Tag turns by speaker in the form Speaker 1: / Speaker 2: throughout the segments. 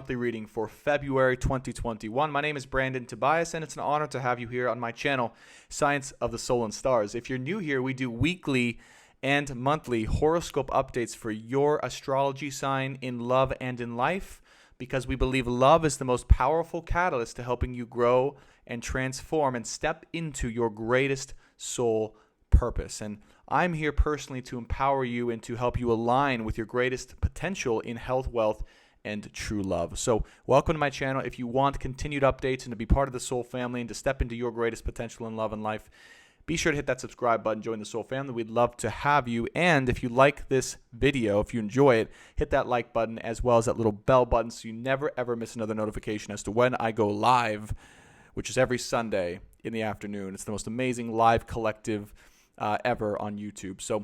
Speaker 1: monthly reading for February 2021. My name is Brandon Tobias, and it's an honor to have you here on my channel, Science of the Soul and Stars. If you're new here, we do weekly and monthly horoscope updates for your astrology sign in love and in life, because we believe love is the most powerful catalyst to helping you grow and transform and step into your greatest soul purpose. And I'm here personally to empower you and to help you align with your greatest potential in health, wealth, and true love. So welcome to my channel. If you want continued updates and to be part of the soul family and to step into your greatest potential in love and life, be sure to hit that subscribe button, join the soul family. We'd love to have you. And if you like this video, if you enjoy it, hit that like button as well as that little bell button so you never ever miss another notification as to when I go live, which is every Sunday in the afternoon. It's the most amazing live collective ever on YouTube. So,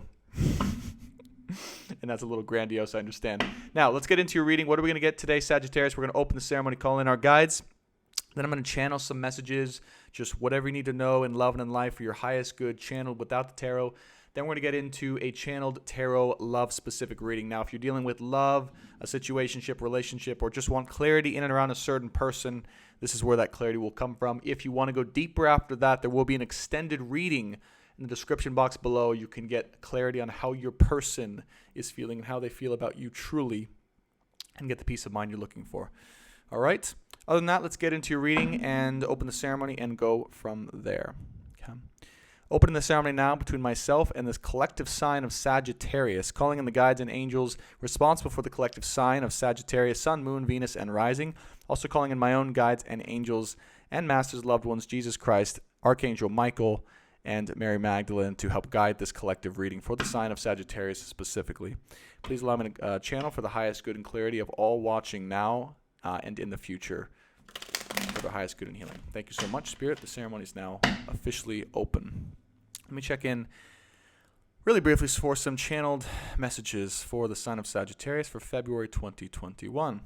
Speaker 1: and that's a little grandiose, I understand. Now, let's get into your reading. What are we going to get today, Sagittarius? We're going to open the ceremony, call in our guides. Then I'm going to channel some messages, just whatever you need to know in love and in life for your highest good, channeled without the tarot. Then we're going to get into a channeled tarot love-specific reading. Now, if you're dealing with love, a situationship, relationship, or just want clarity in and around a certain person, this is where that clarity will come from. If you want to go deeper after that, there will be an extended reading in the description box below. You can get clarity on how your person is feeling and how they feel about you truly and get the peace of mind you're looking for. All right? Other than that, let's get into your reading and open the ceremony and go from there. Okay. Opening the ceremony now between myself and this collective sign of Sagittarius, calling in the guides and angels responsible for the collective sign of Sagittarius, Sun, Moon, Venus, and Rising. Also calling in my own guides and angels and masters, loved ones, Jesus Christ, Archangel Michael, and Mary Magdalene to help guide this collective reading for the sign of Sagittarius specifically. Please allow me to channel for the highest good and clarity of all watching now and in the future for the highest good and healing. Thank you so much, Spirit. The ceremony is now officially open. Let me check in really briefly for some channeled messages for the sign of Sagittarius for February 2021.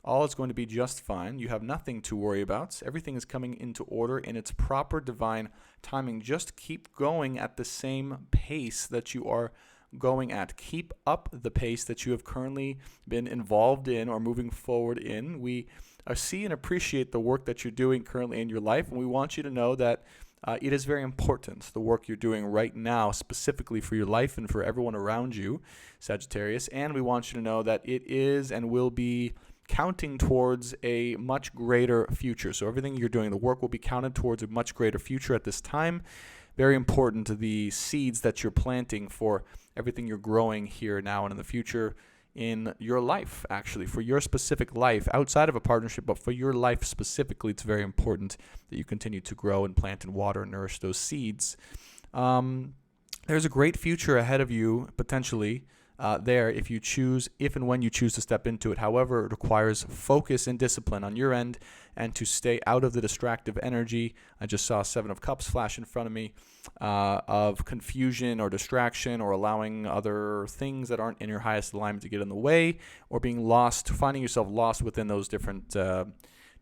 Speaker 1: All is going to be just fine. You have nothing to worry about. Everything is coming into order in its proper divine timing. Just keep going at the same pace that you are going at. Keep up the pace that you have currently been involved in or moving forward in. We see and appreciate the work that you're doing currently in your life, and we want you to know that it is very important, the work you're doing right now, specifically for your life and for everyone around you, Sagittarius, and we want you to know that it is and will be counting towards a much greater future. So everything you're doing, the work will be counted towards a much greater future at this time. Very important, the seeds that you're planting for everything you're growing here now and in the future in your life, actually, for your specific life, outside of a partnership, but for your life specifically, it's very important that you continue to grow and plant and water and nourish those seeds. There's a great future ahead of you, potentially, there if and when you choose to step into it. However, it requires focus and discipline on your end and to stay out of the distractive energy. I just saw 7 of Cups flash in front of me of confusion or distraction or allowing other things that aren't in your highest alignment to get in the way or being lost, finding yourself lost within those different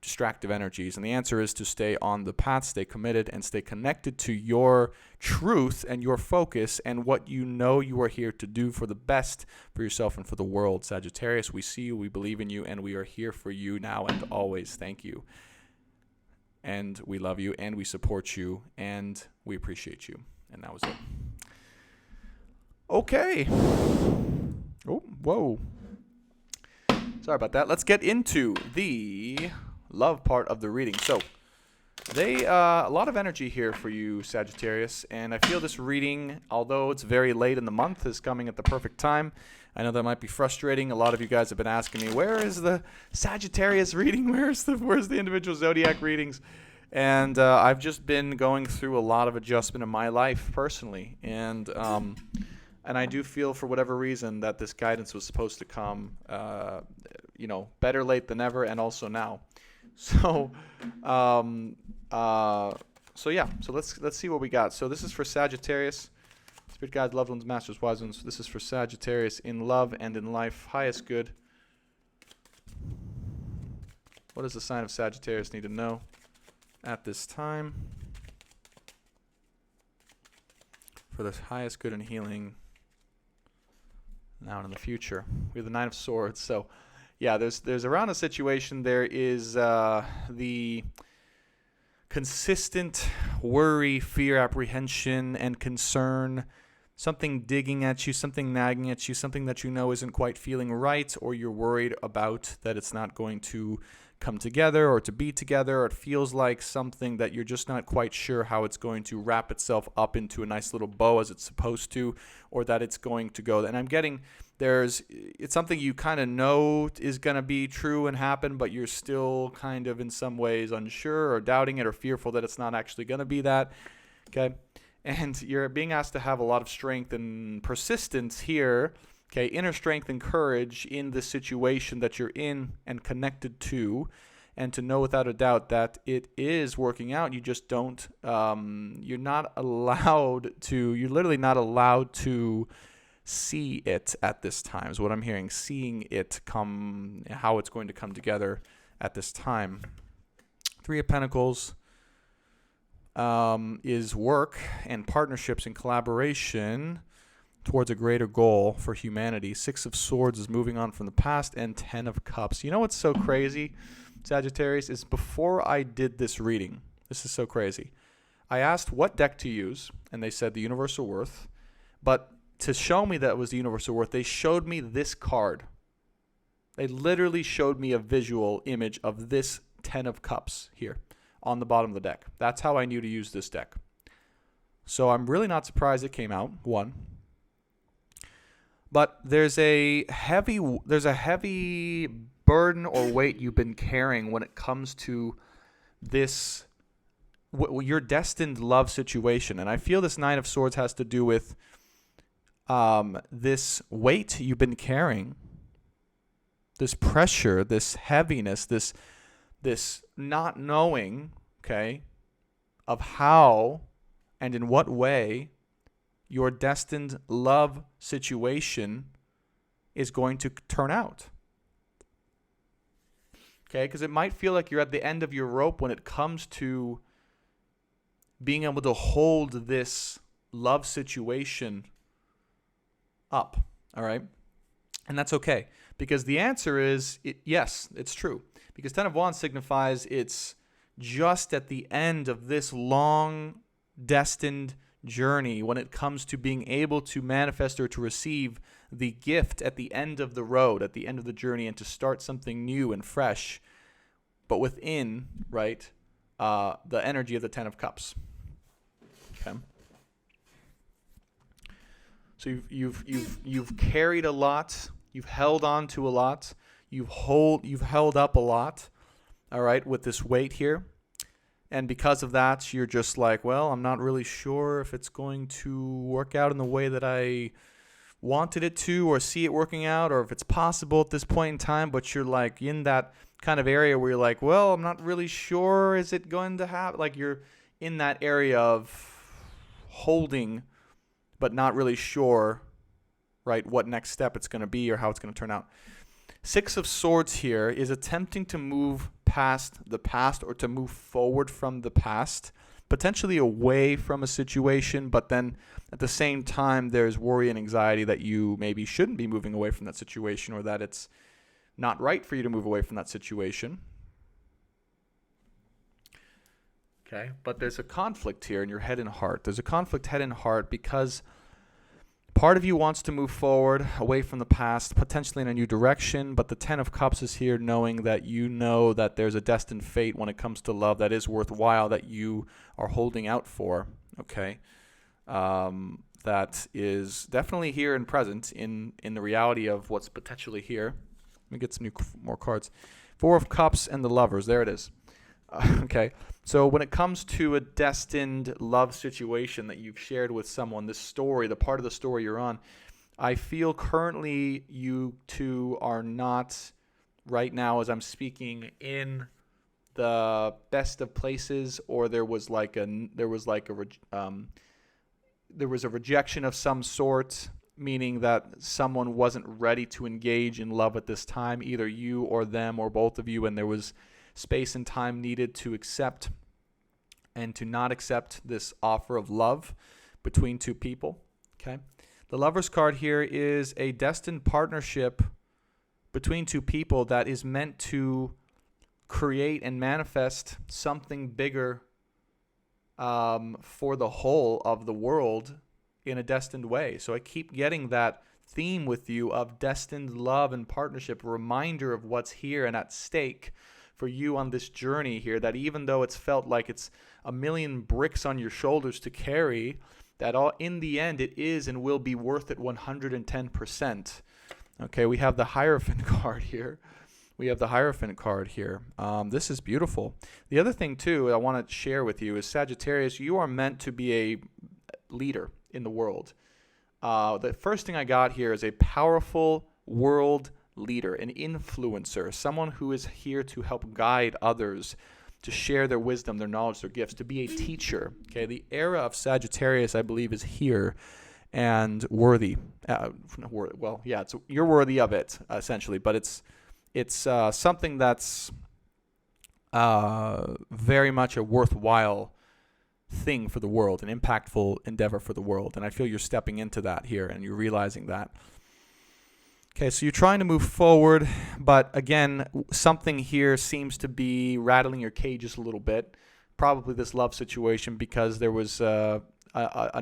Speaker 1: distractive energies. And the answer is to stay on the path, stay committed, and stay connected to your truth and your focus and what you know you are here to do for the best for yourself and for the world. Sagittarius, we see you, we believe in you, and we are here for you now and always. Thank you. And we love you, and we support you, and we appreciate you. And that was it. Okay. Oh, whoa. Sorry about that. Let's get into the love part of the reading. So a lot of energy here for you, Sagittarius, and I feel this reading, although it's very late in the month, is coming at the perfect time. I know that might be frustrating. A lot of you guys have been asking me, where is the Sagittarius reading? Where's the individual zodiac readings? And I've just been going through a lot of adjustment in my life personally, and I do feel, for whatever reason, that this guidance was supposed to come, better late than never, and also now. So, let's see what we got. So this is for Sagittarius, Spirit guides, loved ones, masters, wise ones. This is for Sagittarius in love and in life, highest good. What does the sign of Sagittarius need to know at this time for the highest good and healing now and in the future? We have the Nine of Swords, so yeah, there's around a situation, there is the consistent worry, fear, apprehension, and concern, something digging at you, something nagging at you, something that you know isn't quite feeling right, or you're worried about that it's not going to come together or to be together, or it feels like something that you're just not quite sure how it's going to wrap itself up into a nice little bow as it's supposed to, or that it's going to go. And I'm getting it's something you kind of know is going to be true and happen, but you're still kind of in some ways unsure or doubting it or fearful that it's not actually going to be that. Okay. And you're being asked to have a lot of strength and persistence here, okay, inner strength and courage in the situation that you're in and connected to, and to know without a doubt that it is working out. You just don't, you're literally not allowed to see it at this time, is what I'm hearing. Seeing it come, how it's going to come together at this time. Three of Pentacles. Is work and partnerships and collaboration towards a greater goal for humanity. Six of Swords is moving on from the past, and 10 of Cups. You know what's so crazy, Sagittarius, is before I did this reading, this is so crazy, I asked what deck to use, and they said the Universal Worth, but to show me that it was the Universal Worth, they showed me this card. They literally showed me a visual image of this 10 of Cups here on the bottom of the deck. That's how I knew to use this deck. So I'm really not surprised it came out, one. But there's a heavy burden or weight you've been carrying when it comes to this, your destined love situation. And I feel this Nine of Swords has to do with this weight you've been carrying, this pressure, this heaviness, this not knowing, okay, of how and in what way your destined love situation is going to turn out. Okay, because it might feel like you're at the end of your rope when it comes to being able to hold this love situation up, all right? And that's okay, because the answer is, yes, it's true. Because 10 of Wands signifies it's just at the end of this long destined journey when it comes to being able to manifest or to receive the gift at the end of the road, at the end of the journey, and to start something new and fresh, but within, right, the energy of the 10 of Cups. Okay. So you've carried a lot, you've held on to a lot. You've held up a lot, all right, with this weight here. And because of that, you're just like, well, I'm not really sure if it's going to work out in the way that I wanted it to, or see it working out, or if it's possible at this point in time. But you're like in that kind of area where you're like, well, I'm not really sure. Is it going to happen? Like you're in that area of holding, but not really sure, right, what next step it's going to be or how it's going to turn out. Six of Swords here is attempting to move past the past, or to move forward from the past, potentially away from a situation, but then at the same time there's worry and anxiety that you maybe shouldn't be moving away from that situation, or that it's not right for you to move away from that situation. Okay, but there's a conflict here in your head and heart. There's a conflict head and heart because part of you wants to move forward away from the past, potentially in a new direction, but the 10 of Cups is here knowing that you know that there's a destined fate when it comes to love that is worthwhile, that you are holding out for, okay? That is definitely here and present in the reality of what's potentially here. Let me get some more cards. Four of Cups and the Lovers. There it is. Okay, so when it comes to a destined love situation that you've shared with someone, this story, the part of the story you're on, I feel currently you two are not right now as I'm speaking in the best of places, or there was a rejection of some sort, meaning that someone wasn't ready to engage in love at this time, either you or them or both of you, and there was space and time needed to accept and to not accept this offer of love between two people. Okay, the Lover's card here is a destined partnership between two people that is meant to create and manifest something bigger for the whole of the world in a destined way. So I keep getting that theme with you of destined love and partnership, a reminder of what's here and at stake for you on this journey here, that even though it's felt like it's a million bricks on your shoulders to carry, that all in the end it is and will be worth it 110%. Okay, we have the Hierophant card here. This is beautiful. The other thing, too, I want to share with you is Sagittarius, you are meant to be a leader in the world. The first thing I got here is a powerful world leader, an influencer, someone who is here to help guide others, to share their wisdom, their knowledge, their gifts, to be a teacher. Okay, the era of Sagittarius, I believe, is here and worthy. You're worthy of it, essentially, but it's something that's very much a worthwhile thing for the world, an impactful endeavor for the world. And I feel you're stepping into that here and you're realizing that. Okay, so you're trying to move forward, but again, something here seems to be rattling your cages a little bit. Probably this love situation, because there was a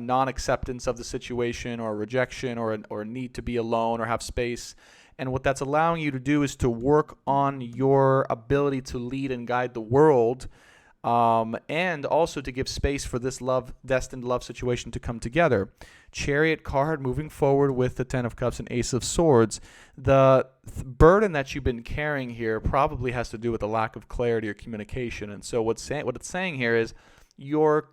Speaker 1: non-acceptance of the situation, or a rejection, or a need to be alone or have space. And what that's allowing you to do is to work on your ability to lead and guide the world, and also to give space for this destined love situation to come together. Chariot card moving forward with the Ten of Cups and Ace of Swords. The burden that you've been carrying here probably has to do with a lack of clarity or communication. And so what it's saying here is your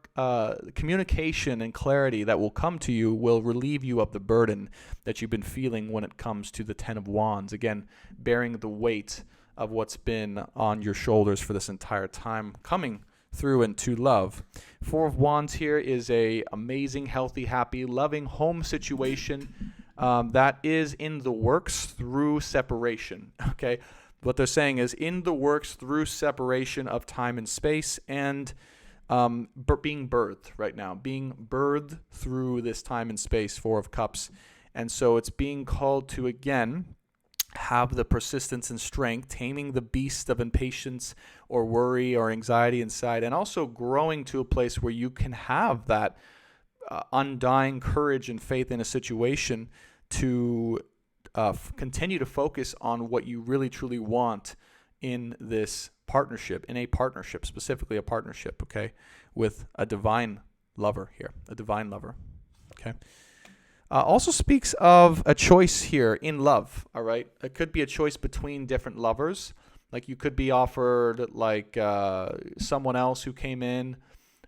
Speaker 1: communication and clarity that will come to you will relieve you of the burden that you've been feeling when it comes to the Ten of Wands. Again, bearing the weight of what's been on your shoulders for this entire time, coming through into love. Four of Wands here is a amazing, healthy, happy, loving home situation that is in the works through separation. Okay, what they're saying is in the works through separation of time and space, and being birthed right now, being birthed through this time and space. Four of Cups. And so it's being called to, again, have the persistence and strength, taming the beast of impatience or worry or anxiety inside, and also growing to a place where you can have that undying courage and faith in a situation to continue to focus on what you really truly want in this partnership, specifically a partnership, okay, with a divine lover here, okay. Also speaks of a choice here in love, all right? It could be a choice between different lovers. Like you could be offered like someone else who came in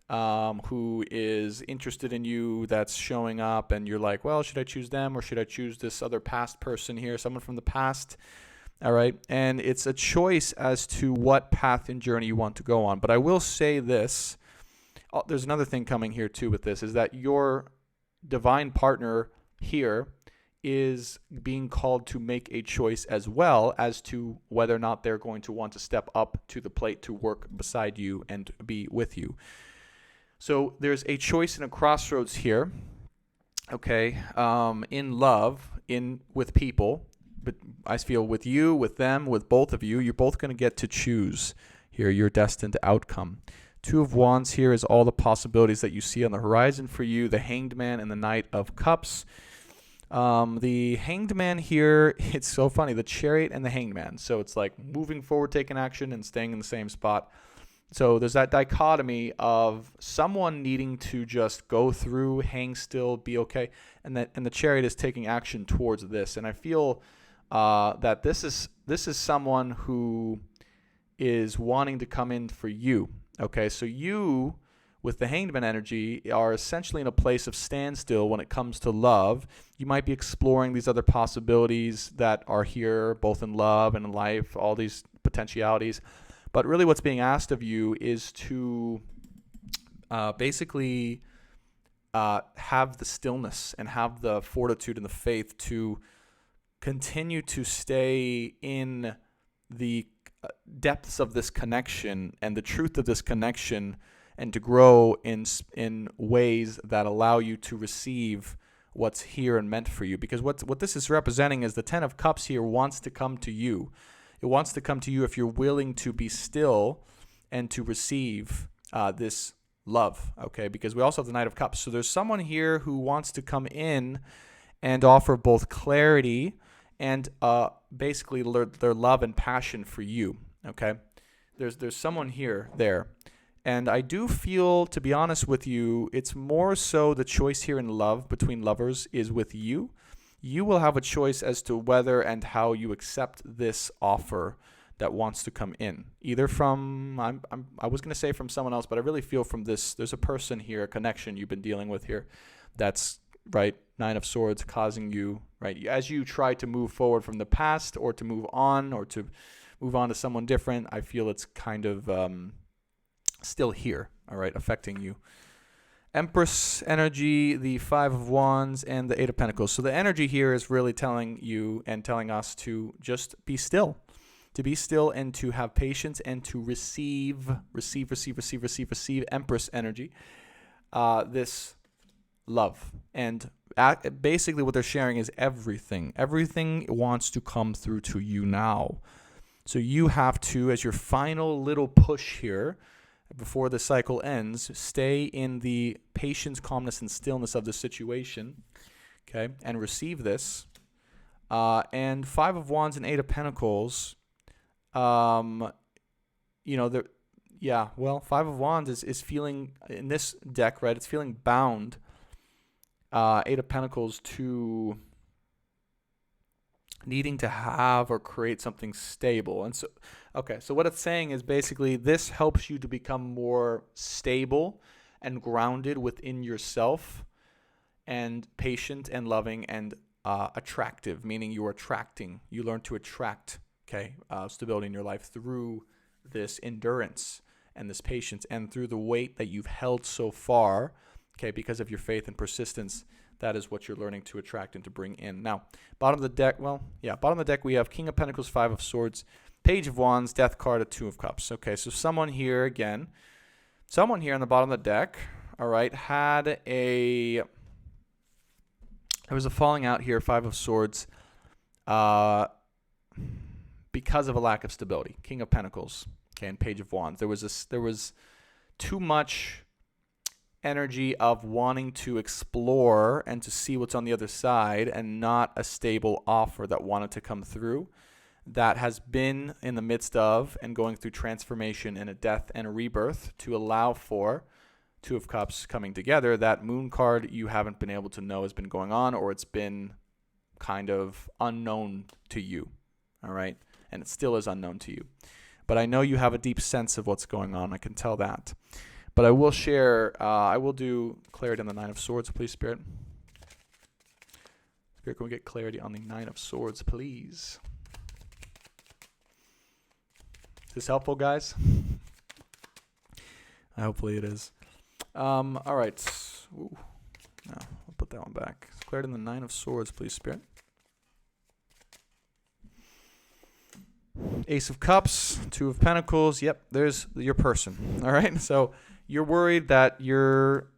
Speaker 1: who is interested in you, that's showing up, and you're like, well, should I choose them or should I choose this other past person here, someone from the past? All right, and it's a choice as to what path and journey you want to go on. But I will say this, there's another thing coming here too with this, is that your divine partner here is being called to make a choice as well as to whether or not they're going to want to step up to the plate to work beside you and be with you. So there's a choice and a crossroads here, okay, in love, with people. But I feel with you, with them, with both of you, you're both going to get to choose here your destined outcome. Two of Wands here is all the possibilities that you see on the horizon for you, the Hanged Man and the Knight of Cups. The Hanged Man here, it's so funny, the Chariot and the Hanged Man. So it's like moving forward, taking action, and staying in the same spot. So there's that dichotomy of someone needing to just go through, hang still, be okay, and the Chariot is taking action towards this. And I feel that this is someone who is wanting to come in for you. Okay, so you, with the Hanged Man energy, are essentially in a place of standstill when it comes to love. You might be exploring these other possibilities that are here, both in love and in life, all these potentialities. But really what's being asked of you is to basically have the stillness and have the fortitude and the faith to continue to stay in the depths of this connection and the truth of this connection, and to grow in ways that allow you to receive what's here and meant for you. Because what this is representing is the Ten of Cups here wants to come to you. It wants to come to you if you're willing to be still and to receive this love, okay? Because we also have the Knight of Cups. So there's someone here who wants to come in and offer both clarity and basically their love and passion for you, okay? There's someone there. And I do feel, to be honest with you, it's more so the choice here in love between lovers is with you. You will have a choice as to whether and how you accept this offer that wants to come in. Either from, I was going to say from someone else, but I really feel from this, there's a person here, a connection you've been dealing with here that's, right, Nine of Swords causing you, right, as you try to move forward from the past or to move on to someone different, I feel it's kind of still here, all right, affecting you. Empress energy, the Five of Wands, and the Eight of Pentacles. So the energy here is really telling you and telling us to just be still. To be still and to have patience and to receive Empress energy, this love. And basically what they're sharing is everything. Everything wants to come through to you now. So you have to, as your final little push here, before the cycle ends, stay in the patience, calmness, and stillness of the situation, okay, and receive this. And Five of Wands and Eight of Pentacles, Five of Wands is feeling, in this deck, right, it's feeling bound, Eight of Pentacles, to needing to have or create something stable. And so, okay, so what it's saying is basically this helps you to become more stable and grounded within yourself and patient and loving and attractive, meaning you learn to attract, stability in your life through this endurance and this patience and through the weight that you've held so far, because of your faith and persistence. That is what you're learning to attract and to bring in. Now, bottom of the deck, we have King of Pentacles, Five of Swords, Page of Wands, Death card, a Two of Cups. Okay, so someone here on the bottom of the deck, all right, there was a falling out here, Five of Swords, because of a lack of stability. King of Pentacles, and Page of Wands. There was too much energy of wanting to explore and to see what's on the other side and not a stable offer that wanted to come through, that has been in the midst of and going through transformation and a death and a rebirth to allow for Two of Cups coming together. That Moon card you haven't been able to know has been going on, or it's been kind of unknown to you, all right? And it still is unknown to you. But I know you have a deep sense of what's going on. I can tell that. But I will share, I will do clarity on the Nine of Swords, please, Spirit. Spirit, can we get clarity on the Nine of Swords, please? Is this helpful, guys? Hopefully it is. All right. Ooh. No, I'll put that one back. Clarity on the Nine of Swords, please, Spirit. Ace of Cups, Two of Pentacles. Yep, there's your person. All right, so you're worried that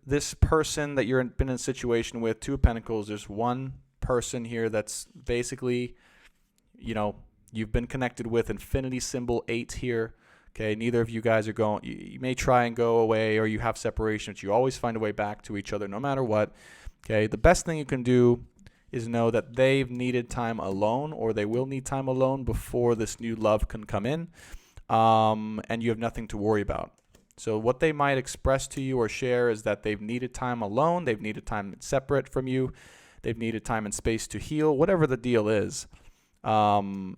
Speaker 1: this person that you've been in a situation with, Two of Pentacles, there's one person here that's basically, you've been connected with, infinity symbol 8 here. Okay, neither of you guys are going, you may try and go away or you have separation, but you always find a way back to each other no matter what. Okay, the best thing you can do is know that they've needed time alone, or they will need time alone before this new love can come in, and you have nothing to worry about. So what they might express to you or share is that they've needed time alone, they've needed time separate from you, they've needed time and space to heal, whatever the deal is. You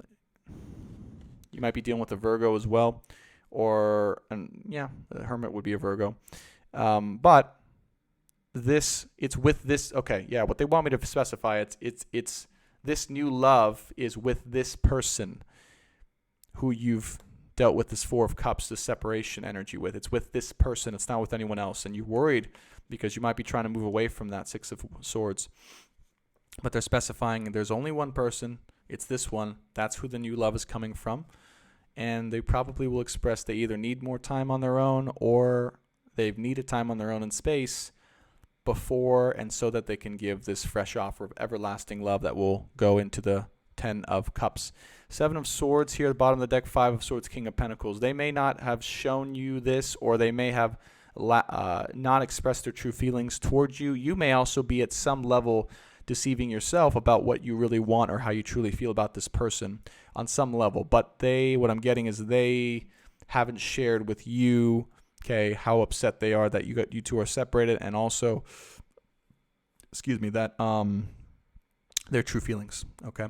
Speaker 1: might be dealing with a Virgo as well, the Hermit would be a Virgo. But it's with this, what they want me to specify, it's this new love is with this person who you've dealt with this Four of Cups, this separation energy with. It's with this person. It's not with anyone else. And you're worried because you might be trying to move away from that Six of Swords. But they're specifying there's only one person. It's this one. That's who the new love is coming from. And they probably will express they either need more time on their own or they've needed time on their own in space before, and so that they can give this fresh offer of everlasting love that will go into the 10 of Cups. 7 of Swords here at the bottom of the deck, 5 of Swords, King of Pentacles. They may not have shown you this, or they may have not expressed their true feelings towards you. You may also be at some level deceiving yourself about what you really want or how you truly feel about this person on some level. But what I'm getting is they haven't shared with you, okay, how upset they are that you two are separated, and also, that their true feelings, okay?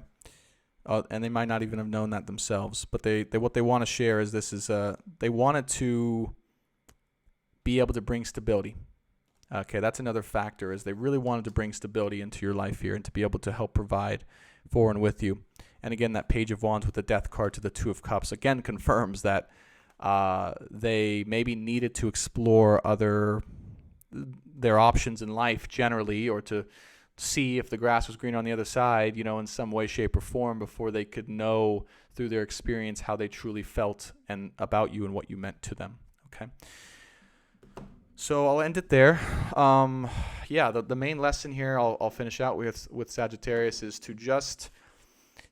Speaker 1: And they might not even have known that themselves. But what they want to share is they wanted to be able to bring stability. Okay, that's another factor, is they really wanted to bring stability into your life here and to be able to help provide for and with you. And again, that Page of Wands with the Death card to the Two of Cups again confirms that they maybe needed to explore their options in life generally, or to see if the grass was greener on the other side, in some way, shape, or form, before they could know through their experience how they truly felt and about you and what you meant to them. Okay. So I'll end it there. The main lesson here, I'll finish out with Sagittarius, is to just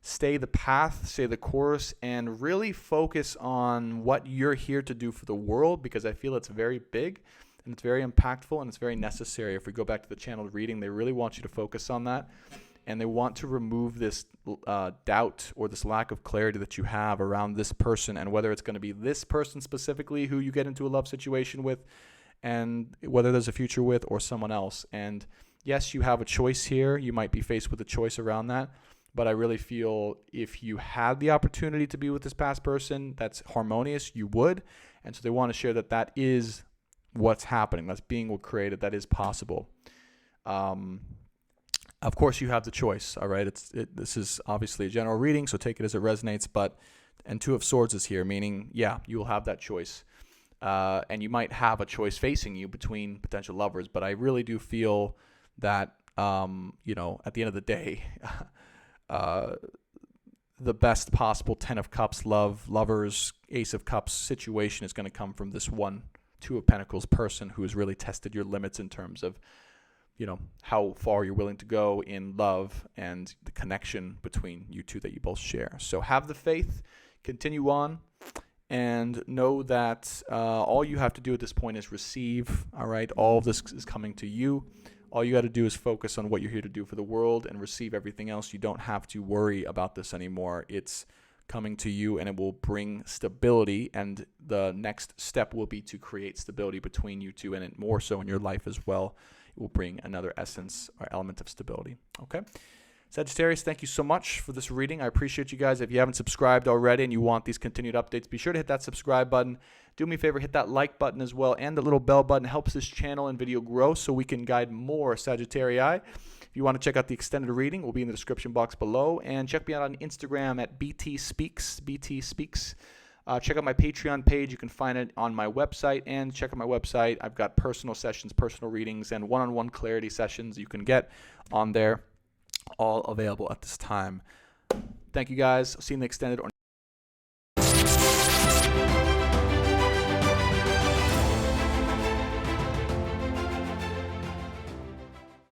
Speaker 1: stay the path, stay the course, and really focus on what you're here to do for the world, because I feel it's very big and it's very impactful and it's very necessary. If we go back to the channeled reading, they really want you to focus on that, and they want to remove this doubt or this lack of clarity that you have around this person, and whether it's going to be this person specifically who you get into a love situation with, and whether there's a future with, or someone else. And yes, you have a choice here. You might be faced with a choice around that. But I really feel if you had the opportunity to be with this past person that's harmonious, you would. And so they want to share that is what's happening. That's being created. That is possible. Of course, you have the choice. All right. This is obviously a general reading, so take it as it resonates. And Two of Swords is here, meaning, you will have that choice. And you might have a choice facing you between potential lovers. But I really do feel that, at the end of the day, the best possible 10 of Cups, lovers, Ace of Cups situation is going to come from this one Two of Pentacles person who has really tested your limits in terms of, how far you're willing to go in love and the connection between you two that you both share. So have the faith, continue on, and know that all you have to do at this point is receive, all right? All of this is coming to you. All you got to do is focus on what you're here to do for the world and receive everything else. You don't have to worry about this anymore. It's coming to you, and it will bring stability. And the next step will be to create stability between you two, and it more so in your life as well. It will bring another essence or element of stability. Okay. Sagittarius, thank you so much for this reading. I appreciate you guys. If you haven't subscribed already and you want these continued updates, be sure to hit that subscribe button. Do me a favor, hit that like button as well, and the little bell button. It helps this channel and video grow so we can guide more Sagittarii. If you want to check out the extended reading, it will be in the description box below. And check me out on Instagram at btspeaks, btspeaks. Check out my Patreon page. You can find it on my website. And check out my website. I've got personal sessions, personal readings, and one-on-one clarity sessions you can get on there. All available at this time. Thank you guys. I'll see you in the extended or